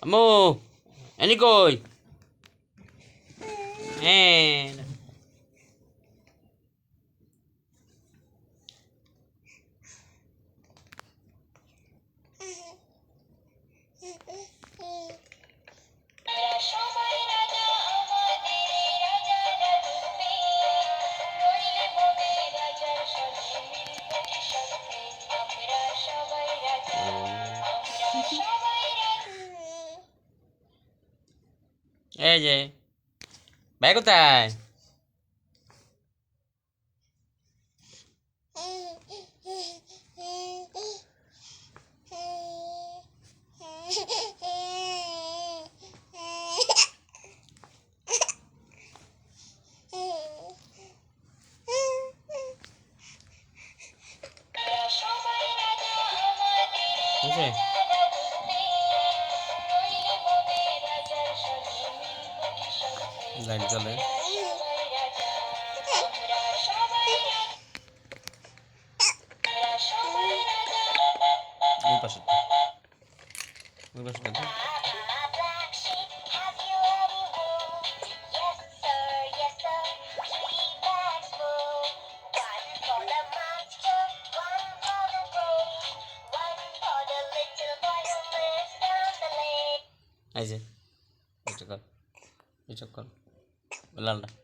আম্মু এনি কই? হ্যাঁ এই যে ভাই কোথায়? বুঝছে? লাইট জ্বলে। ওই পাশে ওই পাশে এই যে এটা কর, এটা কর লালটা।